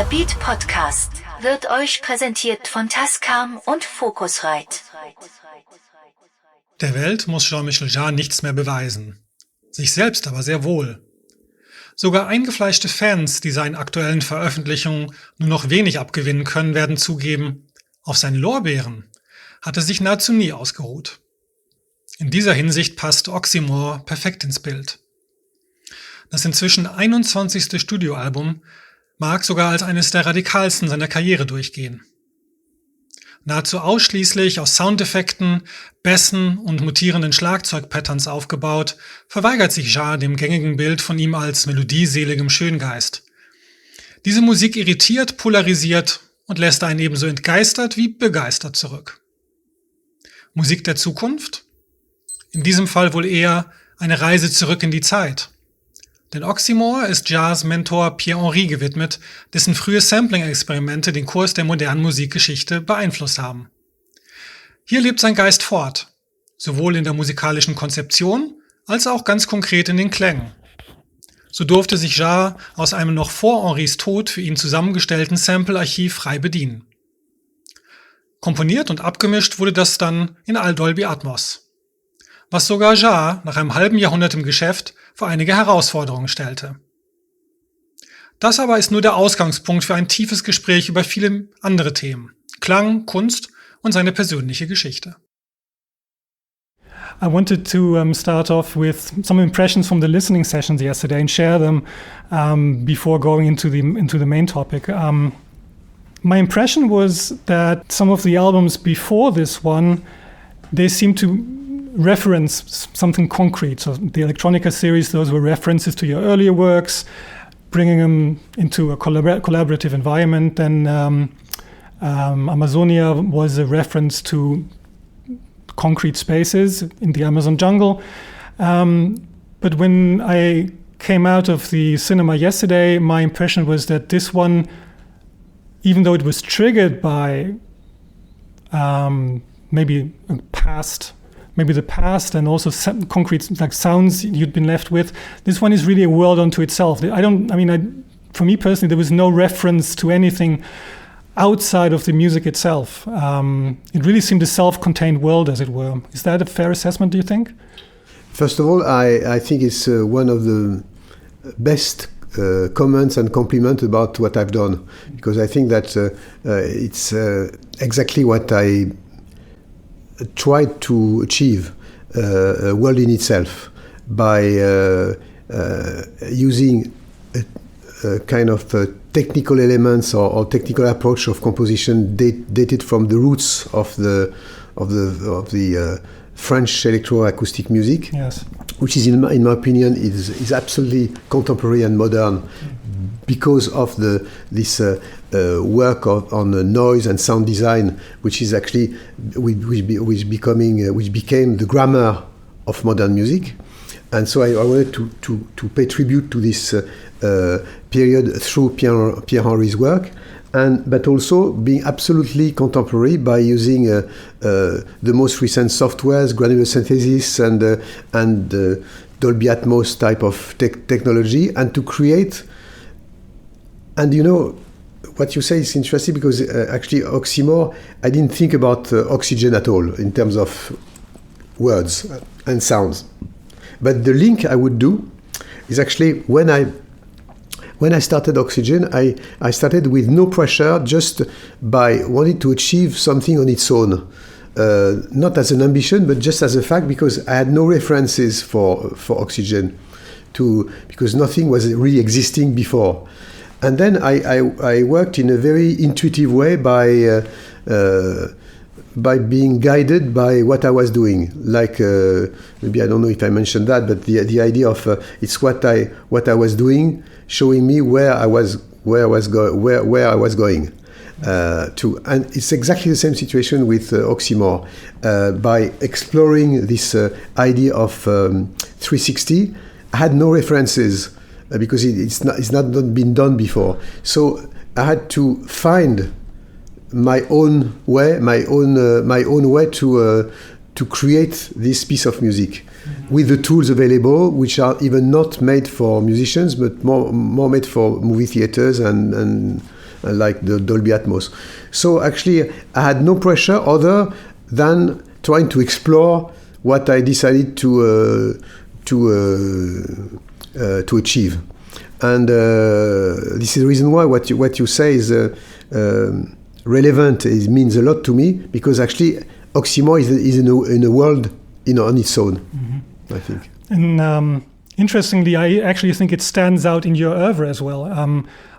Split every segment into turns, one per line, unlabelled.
Beat Podcast wird euch präsentiert von Tascam und Focusrite.
Der Welt muss Jean-Michel Jarre nichts mehr beweisen. Sich selbst aber sehr wohl. Sogar eingefleischte Fans, die seinen aktuellen Veröffentlichungen nur noch wenig abgewinnen können, werden zugeben, auf seinen Lorbeeren hat er sich nahezu nie ausgeruht. In dieser Hinsicht passt Oxymore perfekt ins Bild. Das inzwischen 21. Studioalbum mag sogar als eines der radikalsten seiner Karriere durchgehen. Nahezu ausschließlich aus Soundeffekten, Bässen und mutierenden Schlagzeugpatterns aufgebaut, verweigert sich Jarre dem gängigen Bild von ihm als melodieseligem Schöngeist. Diese Musik irritiert, polarisiert und lässt einen ebenso entgeistert wie begeistert zurück. Musik der Zukunft? In diesem Fall wohl eher eine Reise zurück in die Zeit. Denn Oxymore ist Jarres Mentor Pierre-Henry gewidmet, dessen frühe Sampling-Experimente den Kurs der modernen Musikgeschichte beeinflusst haben. Hier lebt sein Geist fort, sowohl in der musikalischen Konzeption als auch ganz konkret in den Klängen. So durfte sich Jarre aus einem noch vor Henrys Tod für ihn zusammengestellten Sample-Archiv frei bedienen. Komponiert und abgemischt wurde das dann in All-Dolby Atmos, was sogar Jarre nach einem halben Jahrhundert im Geschäft vor einige Herausforderungen stellte. Das aber ist nur der Ausgangspunkt für ein tiefes Gespräch über viele andere Themen: Klang, Kunst und seine persönliche Geschichte.
I wanted to start off with some impressions from the listening sessions yesterday and share them before going into the main topic. My impression was that some of the albums before this one, they seem to reference something concrete. So the Electronica series, those were references to your earlier works, bringing them into a collaborative environment. Then Amazonia was a reference to concrete spaces in the Amazon jungle. But when I came out of the cinema yesterday, my impression was that this one, even though it was triggered by maybe the past and also some concrete like sounds you'd been left with, this one is really a world unto itself. For me personally, there was no reference to anything outside of the music itself. It really seemed a self-contained world, as it were. Is that a fair assessment, do you think?
First of all, I think it's one of the best comments and compliments about what I've done, because I think that it's exactly what I tried to achieve, a world in itself, by using a kind of technical elements or technical approach of composition dated from the roots of the French electroacoustic music,
yes,
which is in my opinion is absolutely contemporary and modern because of this work on noise and sound design, which is actually which became the grammar of modern music. And so I wanted to pay tribute to this period through Pierre-Henry's work, but also being absolutely contemporary by using the most recent softwares, granular synthesis and Dolby Atmos type of technology, and to create. And you know, what you say is interesting because actually Oxymore, I didn't think about oxygen at all in terms of words and sounds. But the link I would do is actually when I started Oxygen, I started with no pressure, just by wanting to achieve something on its own. Not as an ambition, but just as a fact, because I had no references for Oxygen, because nothing was really existing before. And then I worked in a very intuitive way by being guided by what I was doing. Like maybe I don't know if I mentioned that, but the idea of it's what I was doing, showing me where I was going to. And it's exactly the same situation with Oxymore. By exploring this idea of 360, I had no references. Because it's not been done before, so I had to find my own way, to create this piece of music, with the tools available, which are even not made for musicians, but more made for movie theaters and like the Dolby Atmos. So actually, I had no pressure other than trying to explore what I decided to achieve. And this is the reason why what you say is relevant. It means a lot to me, because actually Oxymore is in a world on its own, I think.
And interestingly, I actually think it stands out in your oeuvre as well.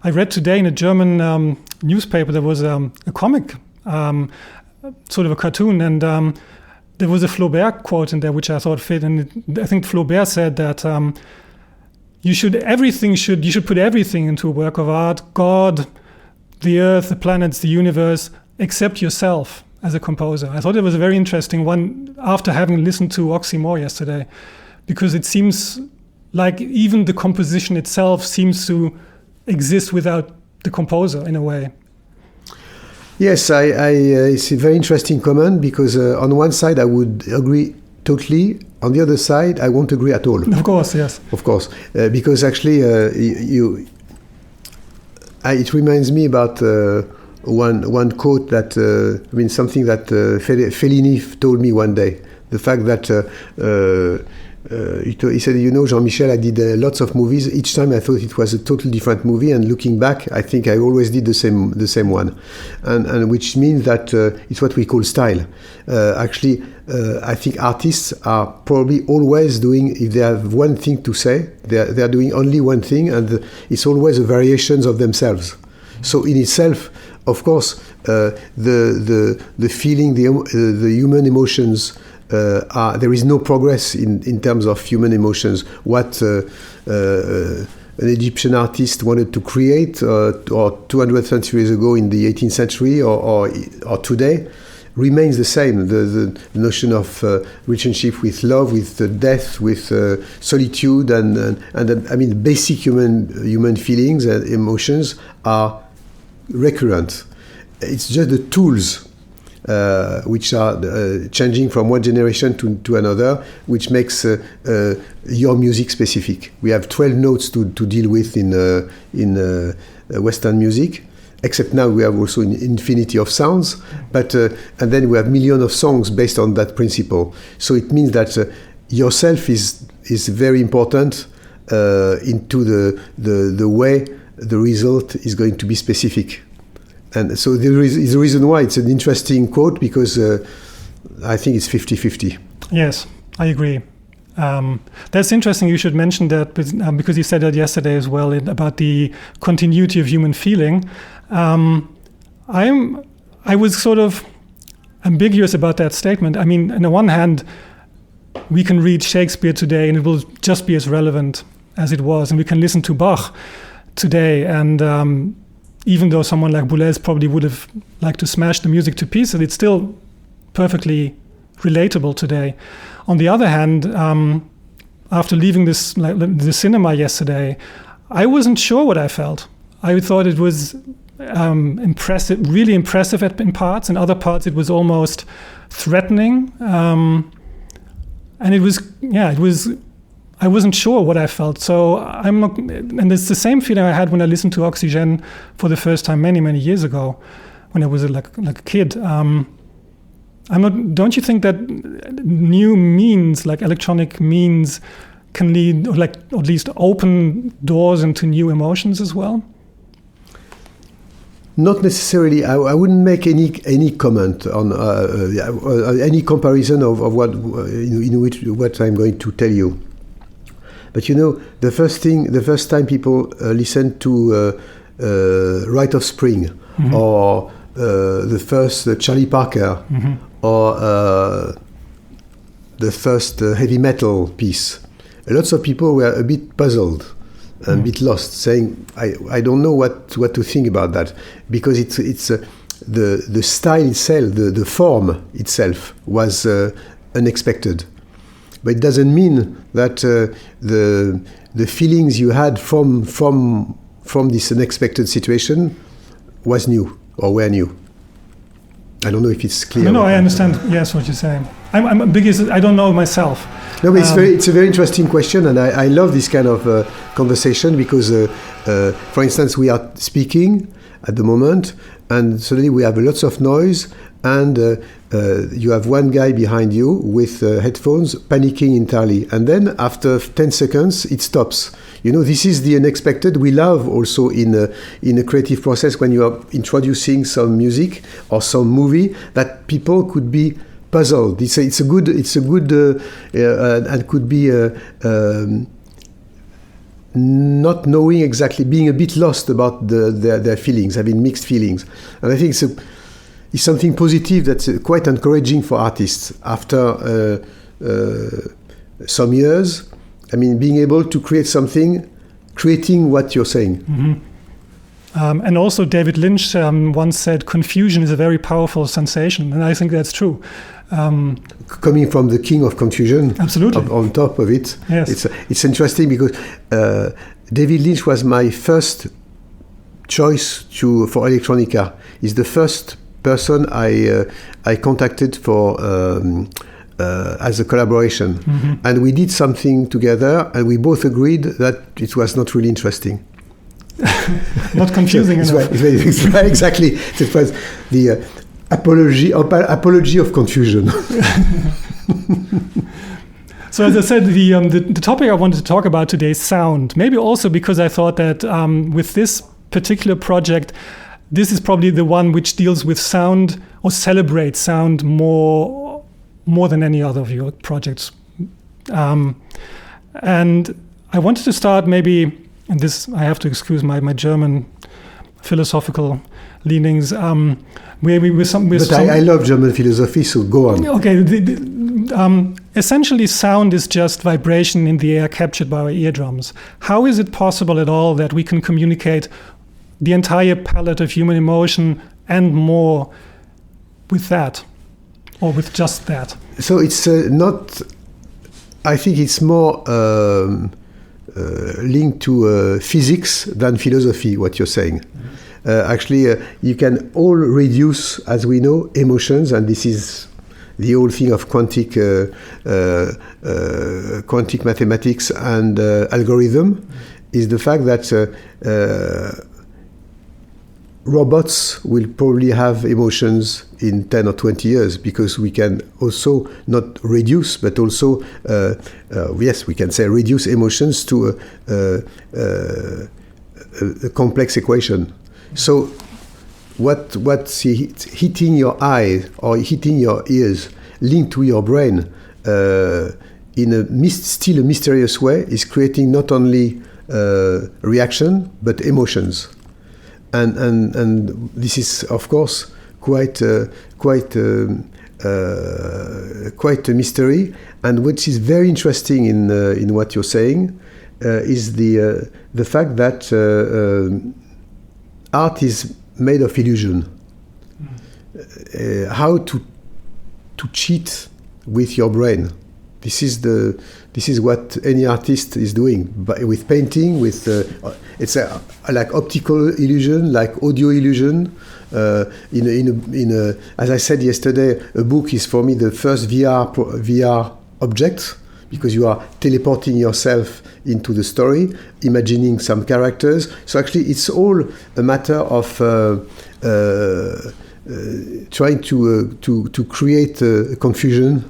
I read today in a German newspaper there was a comic, sort of a cartoon, and there was a Flaubert quote in there which I thought fit. And I think Flaubert said that you should put everything into a work of art: God, the earth, the planets, the universe, except yourself as a composer. I thought it was a very interesting one after having listened to Oxymore yesterday, because it seems like even the composition itself seems to exist without the composer in a way.
Yes, it's a very interesting comment, because on one side I would agree totally. On the other side, I won't agree at all.
Of course, yes.
Of course, because actually it reminds me about one quote that something that Fellini told me one day. The fact that he said, Jean-Michel, I did lots of movies. Each time I thought it was a totally different movie, and looking back, I think I always did the same one, and which means that it's what we call style. Actually, I think artists are probably always doing, if they have one thing to say, they are doing only one thing, and it's always a variations of themselves. So in itself, of course, the feeling, the human emotions. There is no progress in terms of human emotions. What an Egyptian artist wanted to create, or 200 centuries ago in the 18th century, or today, remains the same. The notion of relationship with love, with death, with solitude, and basic human feelings and emotions are recurrent. It's just the tools which are changing from one generation to another, which makes your music specific. We have 12 notes to deal with in Western music, except now we have also an infinity of sounds, but and then we have millions of songs based on that principle. So it means that yourself is very important into the way the result is going to be specific. And so there is a reason why it's an interesting quote, because I think it's 50-50.
Yes, I agree. That's interesting you should mention that, because you said that yesterday as well about the continuity of human feeling. I was sort of ambiguous about that statement. I mean, on the one hand, we can read Shakespeare today and it will just be as relevant as it was, and we can listen to Bach today, and even though someone like Boulez probably would have liked to smash the music to pieces, it's still perfectly relatable today. On the other hand, after leaving the cinema yesterday, I wasn't sure what I felt. I thought it was impressive, really impressive in parts. In other parts, it was almost threatening. And it was. I wasn't sure what I felt, so I'm not. And it's the same feeling I had when I listened to Oxygène for the first time many years ago, when I was like a kid. Don't you think that new means, like electronic means, can lead, or at least open doors into new emotions as well?
Not necessarily. I wouldn't make any comment on any comparison of what what I'm going to tell you. But the first time people listen to Rite of Spring, mm-hmm. or the first Charlie Parker, mm-hmm. or the first heavy metal piece, lots of people were a bit puzzled and a bit lost, saying, I don't know what to think about that, because it's the style itself, the form itself was unexpected. But it doesn't mean that the feelings you had from this unexpected situation was new or were new. I don't know if it's clear.
No, I understand. Yes, what you're saying. I'm biggest. I don't know myself.
No, but it's a very interesting question, and I love this kind of conversation, because, for instance, we are speaking. at the moment, and suddenly we have lots of noise, and you have one guy behind you with headphones panicking entirely, and then after 10 seconds it stops. This is the unexpected. We love also in a creative process when you are introducing some music or some movie that people could be puzzled. It's a good and could be not knowing exactly, being a bit lost about their feelings, having mixed feelings. And I think it's something positive that's quite encouraging for artists after some years. I mean, being able to create something, creating what you're saying.
Mm-hmm. And also David Lynch once said, confusion is a very powerful sensation. And I think that's true.
Coming from the king of confusion,
absolutely,
on top of it.
Yes.
It's interesting because David Lynch was my first choice for electronica. He's the first person I contacted for as a collaboration. Mm-hmm. And we did something together, and we both agreed that it was not really interesting.
Not confusing enough.
It's right, exactly. It was the apology of confusion.
So as I said, the topic I wanted to talk about today is sound. Maybe also because I thought that with this particular project, this is probably the one which deals with sound or celebrates sound more than any other of your projects. And I wanted to start maybe, and this I have to excuse my German philosophical leanings. Maybe with some.
I love German philosophy, so go on.
Okay. Essentially, sound is just vibration in the air captured by our eardrums. How is it possible at all that we can communicate the entire palette of human emotion and more with that, or with just that? So
it's not. I think it's more linked to physics than philosophy. What you're saying. Actually, you can all reduce, as we know, emotions, and this is the whole thing of quantic mathematics and algorithm, is the fact that robots will probably have emotions in 10 or 20 years, because we can also not reduce, but also, yes, we can say reduce emotions to a complex equation. So what's hitting your eyes or hitting your ears, linked to your brain in still a mysterious way, is creating not only reaction but emotions, and this is of course quite a mystery. And what is very interesting in what you're saying is the fact that art is made of illusion. How to cheat with your brain. This is what any artist is doing. But with painting, with it's like optical illusion, like audio illusion. As I said yesterday, a book is for me the first VR object, because you are teleporting yourself into the story, imagining some characters. So actually, it's all a matter of trying to create confusion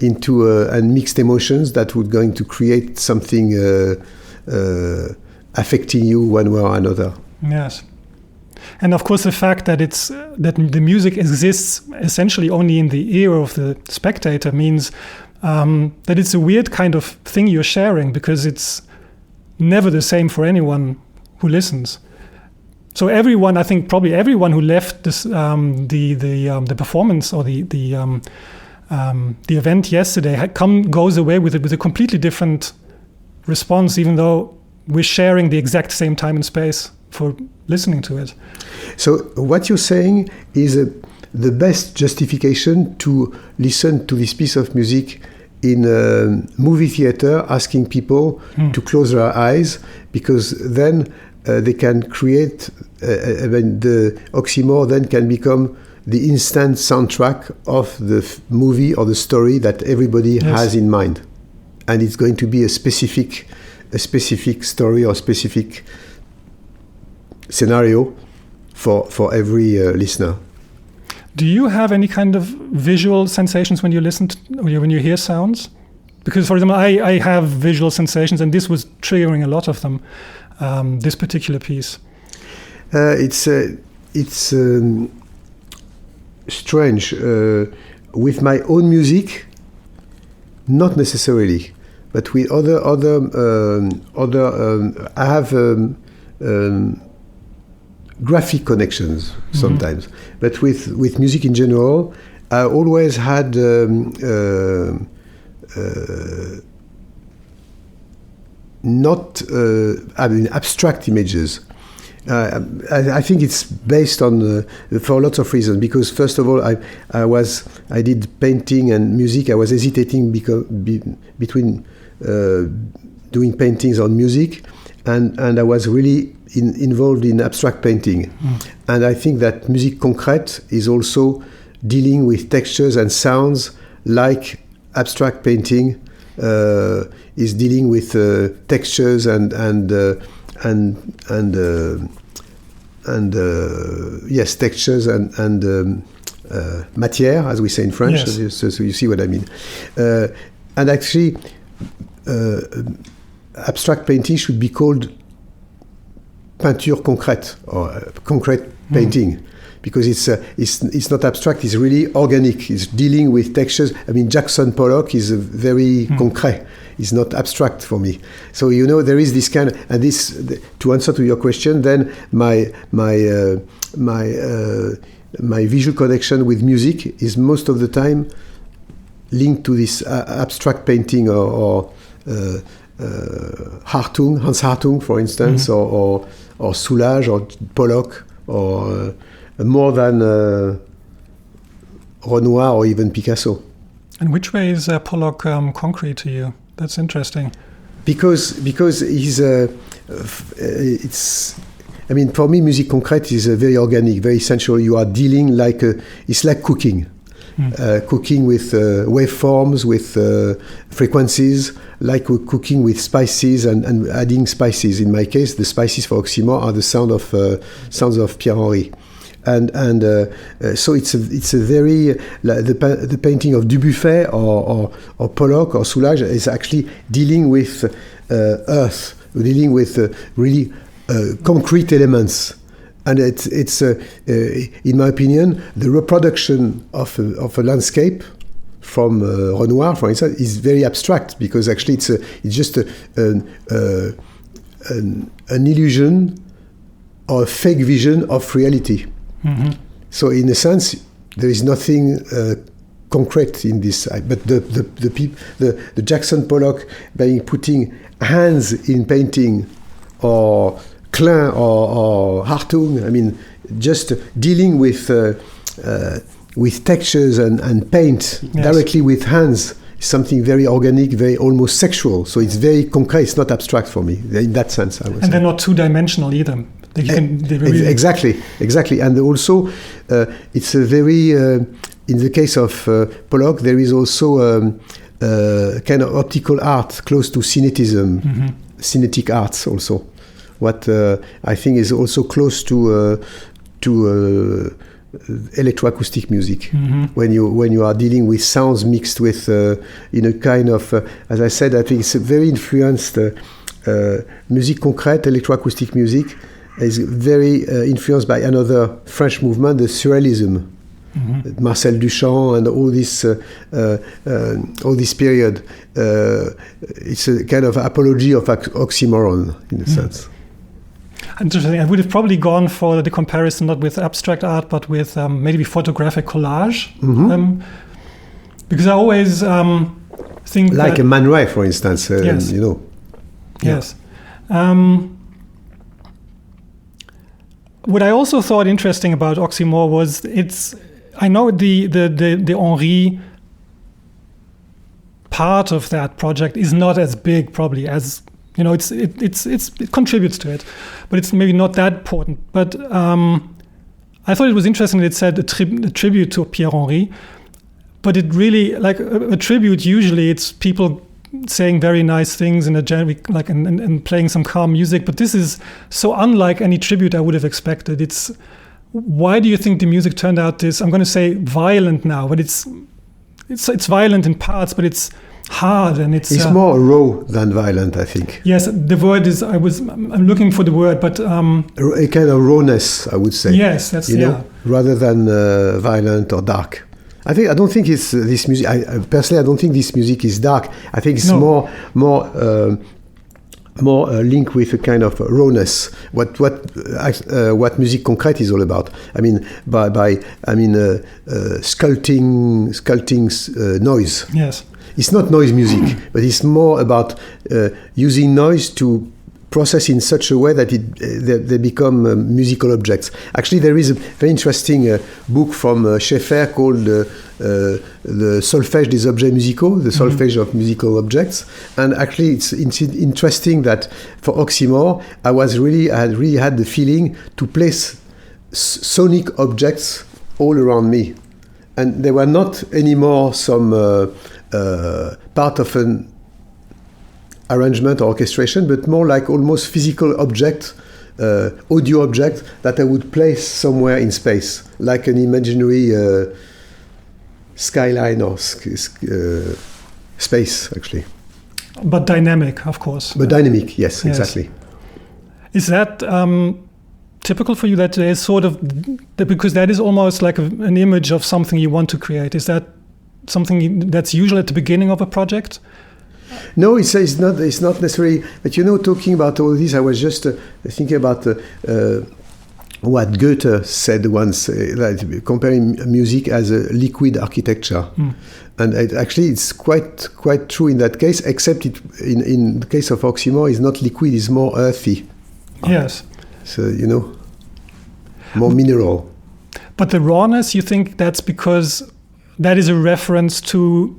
into and mixed emotions that would going to create something affecting you one way or another.
Yes. And of course, the fact that that the music exists essentially only in the ear of the spectator means that it's a weird kind of thing you're sharing, because it's never the same for anyone who listens. So everyone, I think probably everyone who left this the performance or the event yesterday goes away with a completely different response, even though we're sharing the exact same time and space for listening to it.
So what you're saying is the best justification to listen to this piece of music in a movie theater, asking people to close their eyes, because then they can create, the oxymore then can become the instant soundtrack of the movie or the story that everybody has in mind. And it's going to be a specific story or specific scenario for every listener.
Do you have any kind of visual sensations when you when you hear sounds? Because, for example, I have visual sensations, and this was triggering a lot of them. This particular piece.
It's strange. With my own music, not necessarily, but with other I have graphic connections sometimes. But with music in general, I always had not abstract images. I think it's based on for lots of reasons. Because first of all, I did painting and music. I was hesitating between doing paintings on music, and I was really involved in abstract painting. And I think that musique concrète is also dealing with textures and sounds like abstract painting is dealing with textures and yes, textures and matière, as we say in French. Yes. So you see what I mean. And actually, abstract painting should be called peinture concrète or concrete painting. Because it's not abstract, it's really organic. It's dealing with textures. I mean, Jackson Pollock is very concret. It's not abstract for me. So there is this kind of, and this to answer to your question. Then my visual connection with music is most of the time linked to this abstract painting or Hartung, Hans Hartung, for instance, or Soulages or Pollock or. More than Renoir or even Picasso.
And which way is Pollock concrete to you? That's interesting.
Because he's it's. I mean, for me, musique concrète is very organic, very sensual. You are dealing it's like cooking, cooking with waveforms, with frequencies, like cooking with spices and adding spices. In my case, the spices for Oxymore are the sounds of Pierre Henry. And so it's a very the painting of Dubuffet or Pollock or Soulages is actually dealing with earth, dealing with really concrete elements, and it's in my opinion the reproduction of a landscape from Renoir, for instance, is very abstract because actually it's just an illusion or a fake vision of reality. So in a sense, there is nothing concrete in this. But the Jackson Pollock, by putting hands in painting, or Klein or Hartung, I mean, just dealing with textures and paint directly with hands, is something very organic, very almost sexual. So it's very concrete. It's not abstract for me in that sense, I would say.
And they're not two-dimensional either.
Exactly, and also it's a very in the case of Pollock, there is also kind of optical art close to cinetism, cinetic arts also. What I think is also close to electroacoustic music, when you are dealing with sounds mixed with in a kind of as I said, I think it's very influenced musique concrète, electroacoustic music. Is very influenced by another French movement, the Surrealism, Marcel Duchamp, and all this period. It's a kind of apology of oxymoron in a sense.
Interesting. I would have probably gone for the comparison not with abstract art, but with maybe photographic collage, because I always think
like a Man Ray, for instance.
Yes. Yes. What I also thought interesting about Oxymore was I know the Henri part of that project is not as big probably as it contributes to it, but it's maybe not that important. But I thought it was interesting that it said a tribute to Pierre Henry, but it really like a tribute. Usually it's people saying very nice things in a like and playing some calm music, but this is so unlike any tribute I would have expected. It's why do you think the music turned out this, I'm going to say violent now, but it's violent in parts, but it's hard and it's
more raw than violent, I think.
Yes, the word is, I'm looking for the word, but
a kind of rawness, I would say.
Yes, that's,
rather than violent or dark. I don't think it's this music. Personally, I don't think this music is dark. I think it's more linked with a kind of rawness. What musique concrète is all about. I mean, sculpting noise.
Yes.
It's not noise music, but it's more about using noise to process in such a way that they become musical objects. Actually, there is a very interesting book from Schaeffer called the Solfège des objets musicaux, the solfège of musical objects. And actually, it's interesting that for Oxymore, I really had the feeling to place sonic objects all around me, and they were not anymore some part of an arrangement or orchestration, but more like almost physical object, audio object that I would place somewhere in space, like an imaginary skyline or space, actually.
But dynamic, of course.
But dynamic, yes, exactly.
Is that typical for you, that there's sort of, because that is almost like an image of something you want to create? Is that something that's usually at the beginning of a project?
No, it's not necessarily. But talking about all this, I was just thinking about what Goethe said once, comparing music as a liquid architecture. And it's quite true in that case, except in the case of Oxymore, it's not liquid, it's more earthy.
Yes.
So, more mineral.
But the rawness, you think that's because that is a reference to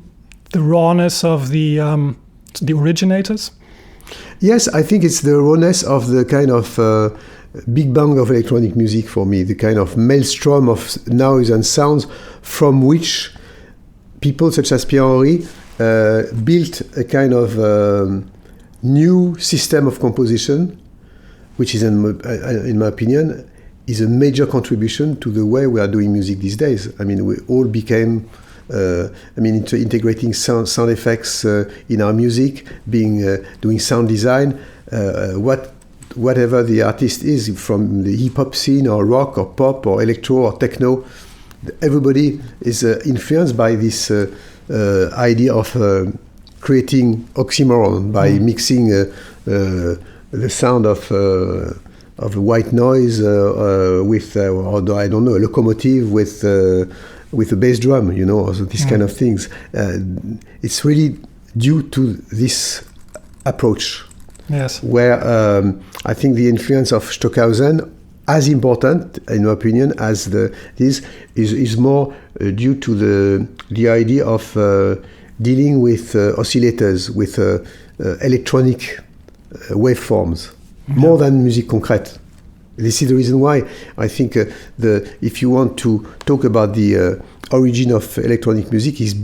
the rawness of the originators?
Yes, I think it's the rawness of the kind of big bang of electronic music for me, the kind of maelstrom of noise and sounds from which people such as Pierre-Henry built a kind of new system of composition, which is, in my opinion, is a major contribution to the way we are doing music these days. I mean, we all became integrating sound effects in our music, doing sound design, whatever the artist is, from the hip-hop scene or rock or pop or electro or techno, everybody is influenced by this idea of creating oxymoron by mixing the sound of white noise with, or I don't know, a locomotive with a bass drum, or these kind of things. It's really due to this approach.
Yes.
Where I think the influence of Stockhausen, as important, in my opinion, as this is more due to the idea of dealing with oscillators, with electronic waveforms, more than musique concrète. This is the reason why I think if you want to talk about the origin of electronic music, is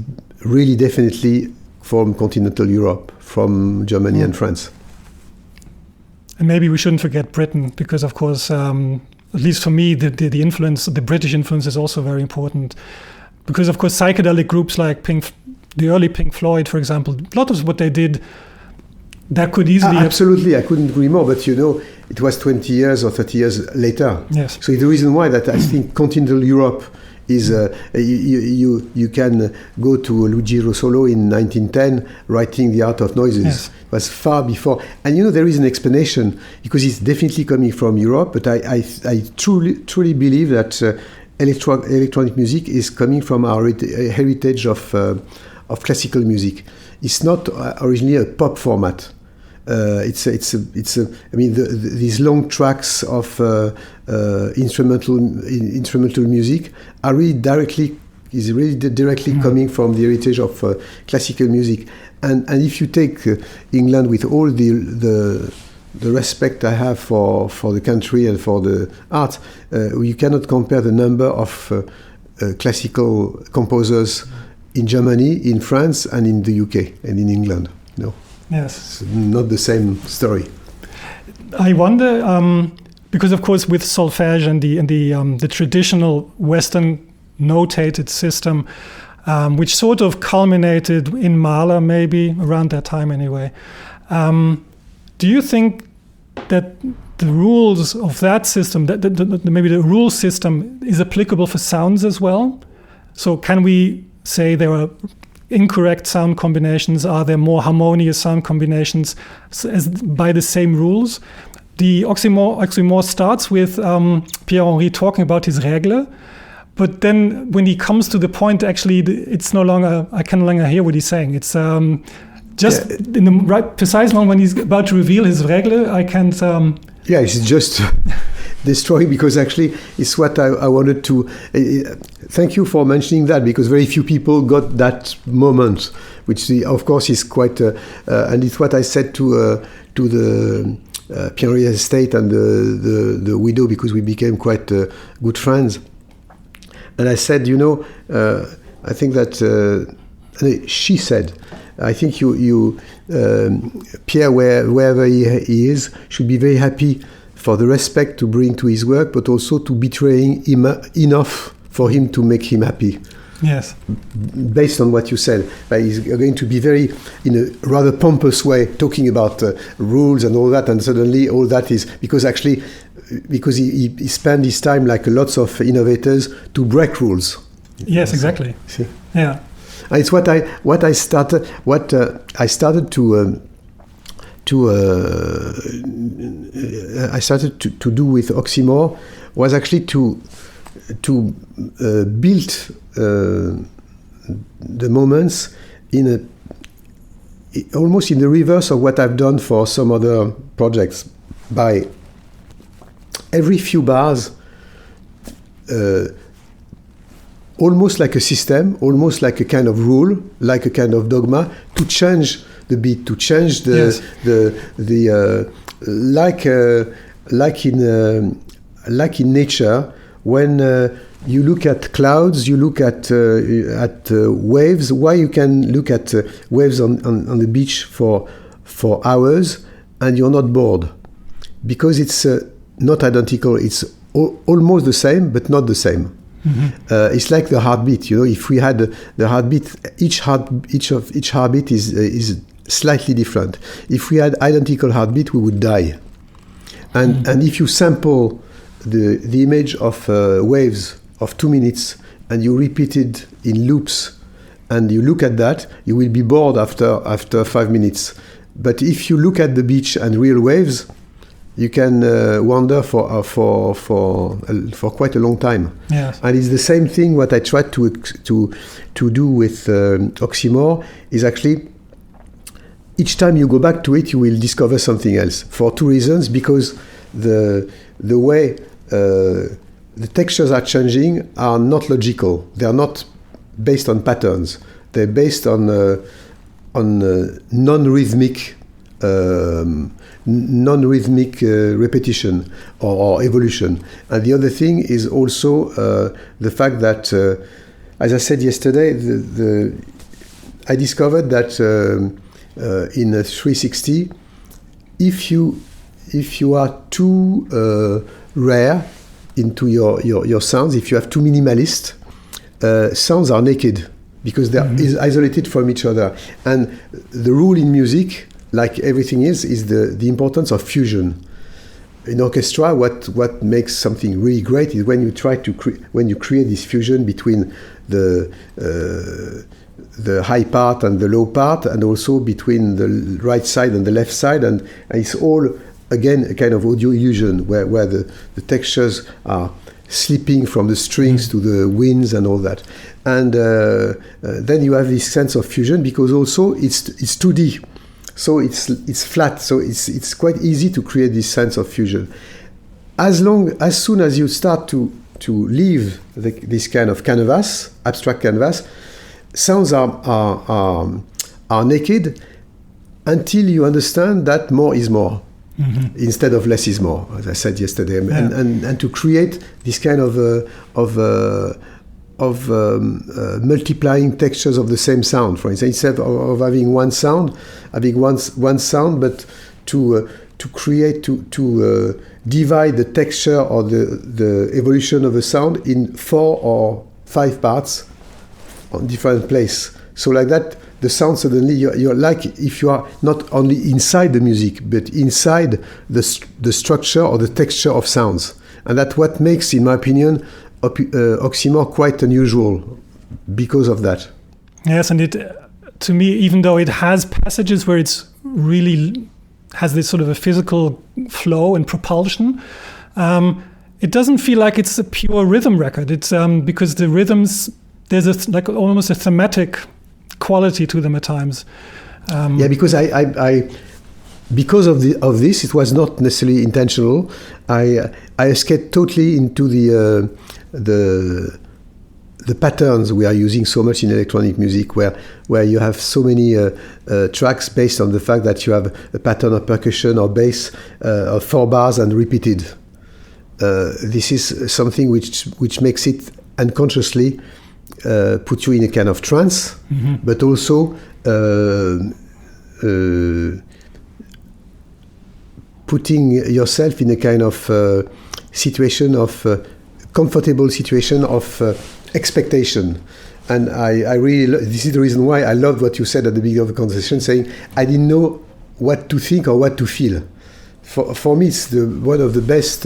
really definitely from continental Europe, from Germany and France.
And maybe we shouldn't forget Britain, because of course, at least for me, the influence, the British influence is also very important. Because of course, psychedelic groups like the early Pink Floyd, for example, a lot of what they did, that could easily...
Absolutely, I couldn't agree more, but it was 20 years or 30 years later.
Yes.
So the reason why that I think continental Europe is, you can go to Luigi Russolo in 1910 writing The Art of Noises.
Yes.
It was far before. And there is an explanation, because it's definitely coming from Europe, but I truly believe that electronic music is coming from our heritage of classical music. It's not originally a pop format. These long tracks of instrumental music are really directly coming from the heritage of classical music. And if you take England, with all the respect I have for the country and for the art, you cannot compare the number of classical composers in Germany, in France, and in the UK and in England. No.
Yes.
It's not the same story.
I wonder, because of course with solfège and the traditional Western notated system, which sort of culminated in Mahler maybe around that time anyway. Do you think that the rules of that system, that maybe the rule system is applicable for sounds as well? So can we say there are incorrect sound combinations? Are there more harmonious sound combinations by the same rules? The oxymore starts with Pierre-Henri talking about his règle, but then when he comes to the point, actually, it's no longer, I can no longer hear what he's saying. It's just in the right precise moment when he's about to reveal his règle, I can't...
it's just destroying, because actually it's what I wanted to... thank you for mentioning that, because very few people got that moment, which of course is quite... and it's what I said to the Pierre-Henri estate and the widow, because we became quite good friends. And I said, I think that... she said, I think you Pierre, wherever he is, should be very happy for the respect to bring to his work, but also to betraying him enough for him to make him happy.
Yes.
Based on what you said, he's going to be very, in a rather pompous way, talking about rules and all that, and suddenly all that is because he spent his time, like lots of innovators, to break rules.
Yes, exactly.
See?
Yeah.
And it's what I started to do with Oxymore was actually to build the moments almost in the reverse of what I've done for some other projects, by every few bars almost like a system, almost like a kind of rule, like a kind of dogma, to change the beat, to change like in nature, when you look at clouds, you look at waves. Why you can look at waves on the beach for hours and you're not bored? Because it's not identical. It's almost the same, but not the same. Mm-hmm. It's like the heartbeat. If we had the heartbeat, each heartbeat is slightly different. If we had identical heartbeat, we would die. And if you sample the image of waves of 2 minutes and you repeat it in loops, and you look at that, you will be bored after 5 minutes. But if you look at the beach and real waves, you can wander for quite a long time.
Yes.
And it's the same thing. What I tried to do with Oxymore is actually, each time you go back to it, you will discover something else, for 2 reasons. Because the way the textures are changing are not logical. They are not based on patterns. They're based on non-rhythmic repetition or evolution. And the other thing is also the fact that, as I said yesterday, I discovered that in a 360, if you are too rare into your sounds, if you have too minimalist, sounds are naked because they are isolated from each other. And the rule in music, like everything is the importance of fusion. In orchestra, what makes something really great is when you try to when you create this fusion between the high part and the low part, and also between the right side and the left side, and it's all again a kind of audio illusion where the textures are slipping from the strings to the winds and all that, and then you have this sense of fusion because also it's 2D. So it's flat, so it's quite easy to create this sense of fusion. As soon as you start to leave this kind of canvas, abstract canvas, sounds are naked until you understand that more is more, instead of less is more, as I said yesterday,
Yeah.
and to create this kind of multiplying textures of the same sound. For instance, instead of having one sound, but to create to divide the texture or the evolution of a sound in 4 or 5 parts on different place. So like that, the sound suddenly you're like if you are not only inside the music but inside the structure or the texture of sounds, and that's what makes, in my opinion, Oxymore quite unusual because of that.
Yes, and it, to me, even though it has passages where it's really has this sort of a physical flow and propulsion, it doesn't feel like it's a pure rhythm record. It's because the rhythms, there's like almost a thematic quality to them at times.
Yeah, because I because of this, it was not necessarily intentional. I escaped totally into the patterns we are using so much in electronic music, where you have so many tracks based on the fact that you have a pattern of percussion or bass of 4 bars and repeated. This is something which makes it unconsciously put you in a kind of trance, but also putting yourself in a kind of situation of comfortable situation of expectation. And I really, this is the reason why I loved what you said at the beginning of the conversation, saying I didn't know what to think or what to feel. For me, it's one of the best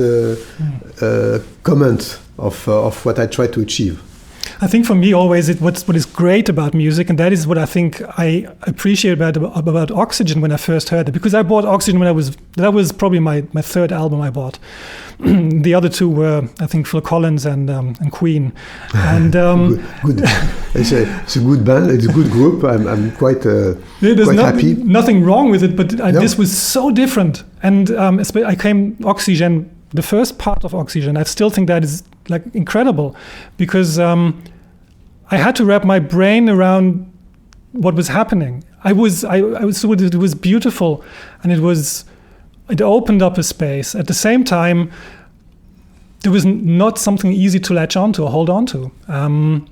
comments of what I try to achieve.
I think for me always what is great about music, and that is what I think I appreciate about Oxygen when I first heard it, because I bought Oxygen when that was probably my third album I bought. The other two were, I think, Phil Collins and Queen. And
good. It's a good band. It's a good group. I'm quite happy.
Nothing wrong with it, but
No.
this was so different. And I came Oxygen. The first part of Oxygen, I still think that is like incredible, because I had to wrap my brain around what was happening. I was it was beautiful, and it opened up a space. At the same time, there was not something easy to latch onto or hold on to. And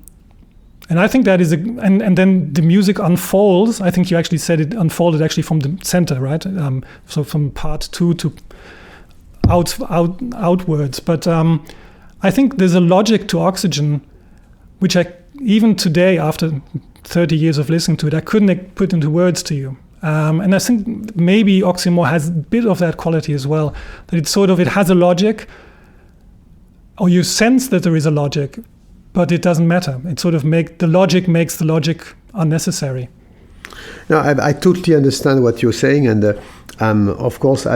I think that is and then the music unfolds. I think you actually said it unfolded actually from the center, right? So from part 2 to outwards. But I think there's a logic to Oxygen, which I, even today, after 30 years of listening to it, I couldn't put into words to you. And I think maybe Oxymore has a bit of that quality as well, that it has a logic, or you sense that there is a logic, but it doesn't matter. It sort of makes the logic unnecessary.
No, I totally understand what you're saying, and of course,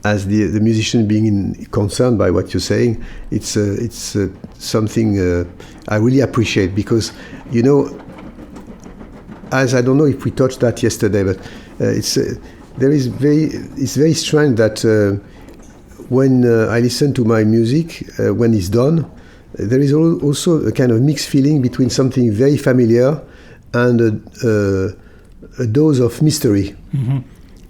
as the musician being concerned by what you're saying, it's something I really appreciate, because as I don't know if we touched that yesterday, but it's very strange that when I listen to my music when it's done, there is also a kind of mixed feeling between something very familiar and a dose of mystery. Mm-hmm.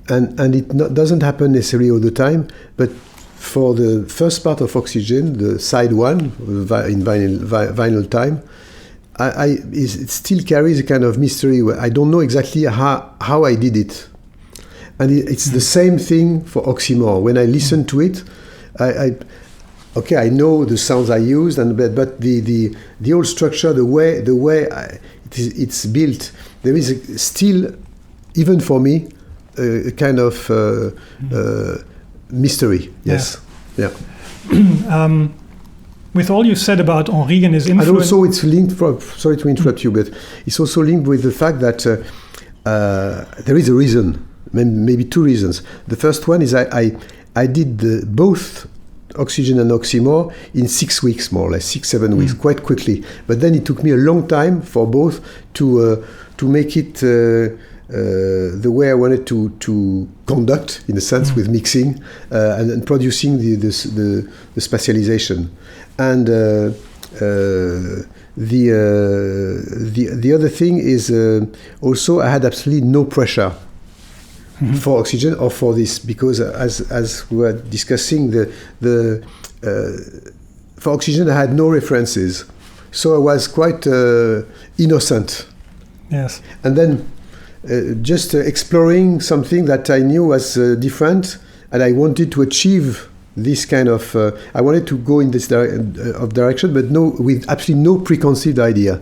And it doesn't happen necessarily all the time, but for the first part of Oxygen, the side 1 in vinyl time, it still carries a kind of mystery where I don't know exactly how I did it. And it's the same thing for Oxymore. When I listen to it, I know the sounds I used, but the whole structure, the way it's built, there is still, even for me, a kind of mystery. Yes. Yeah.
With all you said about Henri and his influence,
and also it's linked. Sorry to interrupt you, but it's also linked with the fact that there is a reason, maybe 2 reasons. The first one is I did both Oxygen and Oxymore in 6 weeks, more or less 6-7 weeks, quite quickly. But then it took me a long time for both to make it the way I wanted to conduct, in a sense, with mixing and producing the spatialization. And the other thing is also I had absolutely no pressure for Oxygen or for this, because as we were discussing, for Oxygen I had no references, so I was quite innocent.
Yes.
And then just exploring something that I knew was different, and I wanted to achieve this kind of. I wanted to go in this direction, but with absolutely no preconceived idea,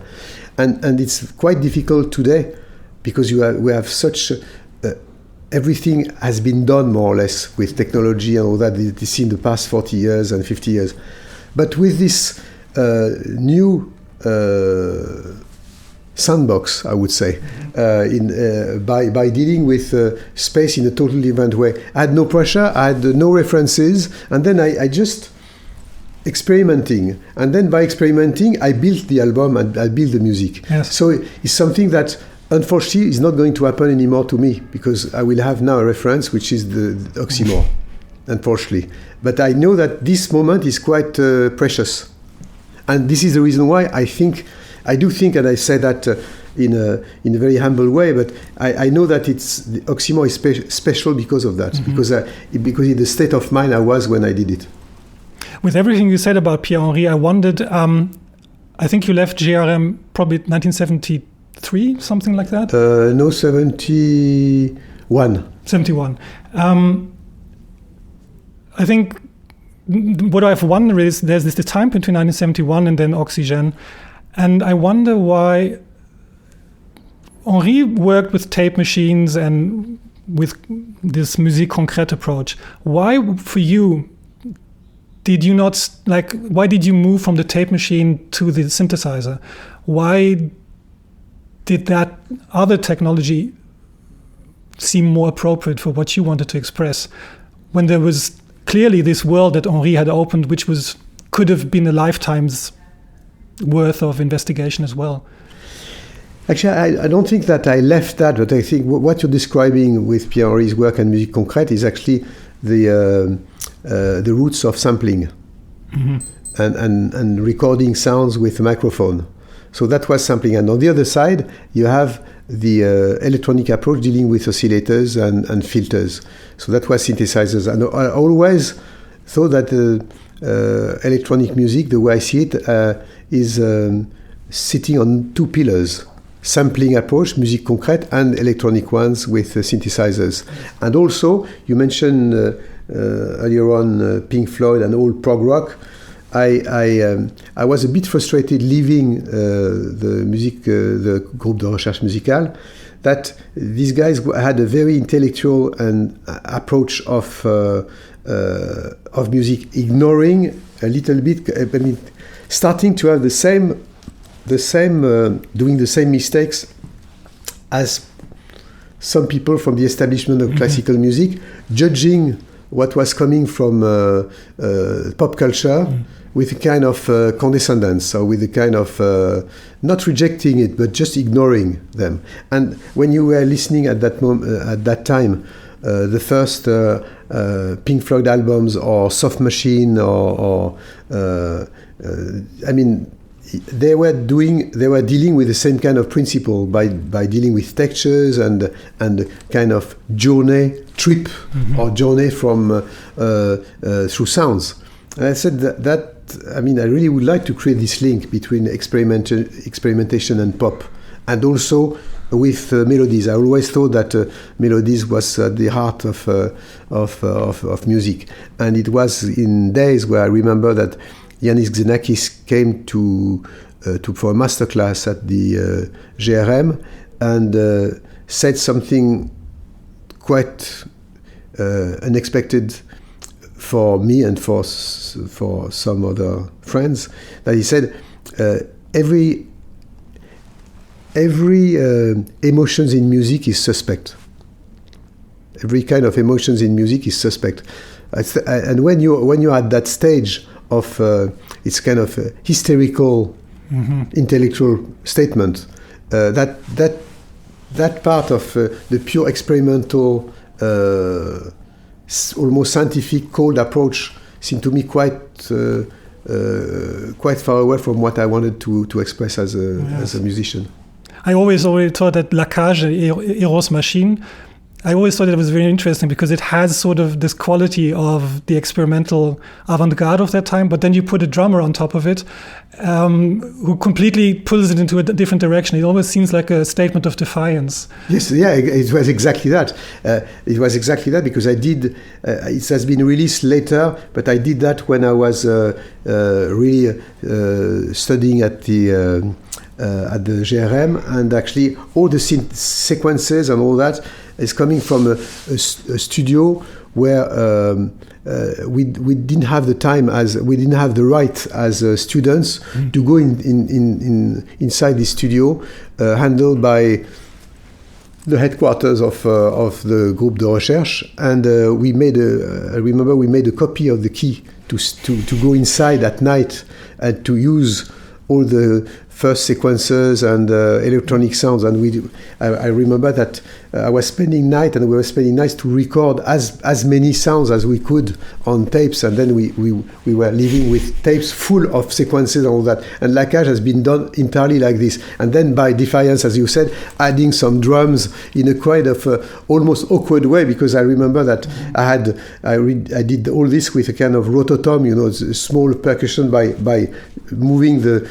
and it's quite difficult today because we have such. Everything has been done more or less with technology and all that you see in the past 40 years and 50 years. But with this new sandbox, I would say, by dealing with space in a totally different way. I had no pressure, I had no references, and then I just experimenting. And then by experimenting, I built the album and I built the music.
Yes.
So it's something that unfortunately is not going to happen anymore to me because I will have now a reference which is the oxymore, unfortunately. But I know that this moment is quite precious. And this is the reason why I do think, and I say that in a very humble way, but I know that the oxymore is special because of that, because in the state of mind I was when I did it.
With everything you said about Pierre-Henri, I wondered, I think you left GRM probably 1973, something like that?
No, 71.
71. I think what I've wondered is there's this time between 1971 and then Oxygène, and I wonder why Henri worked with tape machines and with this musique concrète approach. Why, for you, did you not, why did you move from the tape machine to the synthesizer? Why did that other technology seem more appropriate for what you wanted to express when there was clearly this world that Henri had opened, which could have been a lifetime's worth of investigation as well?
Actually, I don't think that I left that, but I think what you're describing with Pierre-Henri's work and musique concrète is actually the roots of sampling and recording sounds with a microphone. So that was sampling. And on the other side, you have the electronic approach dealing with oscillators and filters. So that was synthesizers. And I always thought that electronic music, the way I see it, is sitting on two pillars. Sampling approach, musique concrète, and electronic ones with synthesizers. And also, you mentioned earlier on Pink Floyd and old prog rock. I was a bit frustrated leaving the groupe de recherche musicale, that these guys had a very intellectual and approach of music, ignoring a little bit. I mean, starting to have the same doing the same mistakes as some people from the establishment of classical music, judging what was coming from pop culture with a kind of condescendence, or with a kind of not rejecting it, but just ignoring them. And when you were listening at that time, the first Pink Floyd albums or Soft Machine I mean, they were dealing with the same kind of principle by dealing with textures and kind of journey trip or journey from through sounds. And I said that I mean, I really would like to create this link between experimentation and pop, and also with melodies. I always thought that melodies was at the heart of music, and it was in days where I remember that Yannis Xenakis came for a masterclass at the GRM and said something quite unexpected for me and for some other friends. That he said every emotions in music is suspect. Every kind of emotions in music is suspect, and when you're at that stage of it's kind of a hysterical intellectual statement, that part of the pure experimental almost scientific cold approach seemed to me quite far away from what I wanted to express as a musician.
I always thought that La Cage, Eros Machine, I always thought it was very interesting because it has sort of this quality of the experimental avant-garde of that time, but then you put a drummer on top of it who completely pulls it into a different direction. It always seems like a statement of defiance.
Yes, yeah, it was exactly that. It was exactly that because I did, it has been released later, but I did that when I was really studying at the GRM, and actually all the sequences and all that is coming from a studio where we didn't have the time, as we didn't have the right as students to go inside the studio, handled by the headquarters of the Groupe de Recherche, and we made I remember we made a copy of the key to go inside at night and to use all the first sequences and electronic sounds, and I remember that I was spending night, and we were spending nights to record as many sounds as we could on tapes, and then we were living with tapes full of sequences and all that. And Lacage has been done entirely like this, and then by defiance, as you said, adding some drums in a kind of almost awkward way, because I remember that I did all this with a kind of rototom, a small percussion by moving the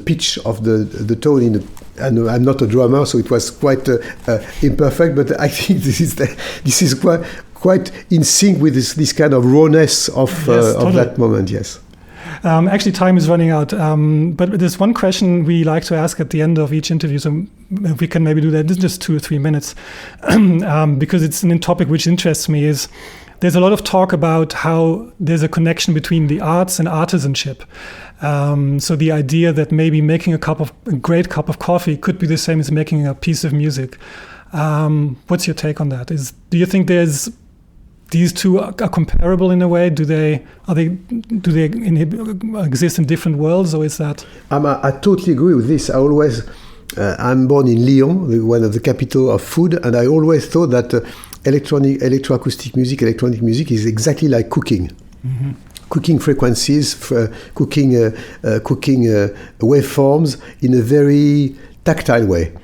pitch of the tone and I'm not a drummer, so it was quite imperfect. But I think this is quite in sync with this kind of rawness of that moment. Yes.
Actually, time is running out. But there's one question we like to ask at the end of each interview, so if we can maybe do that, this is just 2 or 3 minutes, because it's a topic which interests me. Is there's a lot of talk about how there's a connection between the arts and artisanship. So the idea that maybe making a great cup of coffee could be the same as making a piece of music. What's your take on that? Do you think these two are comparable in a way? Do they exist in different worlds, or is that?
I totally agree with this. I'm born in Lyon, one of the capital of food, and I always thought that electroacoustic music, electronic music is exactly like cooking. Mm-hmm. Cooking frequencies, cooking waveforms in a very tactile way.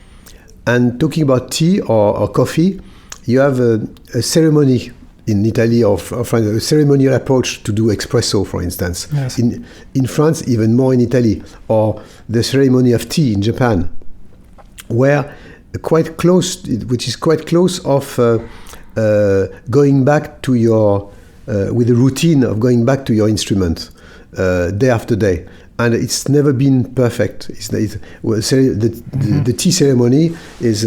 And talking about tea or coffee, you have a ceremony in Italy or France, a ceremonial approach to do espresso, for instance.
Yes.
In France, even more in Italy, or the ceremony of tea in Japan, where which is quite close of going back to your with the routine of going back to your instrument day after day, and it's never been perfect. The tea ceremony is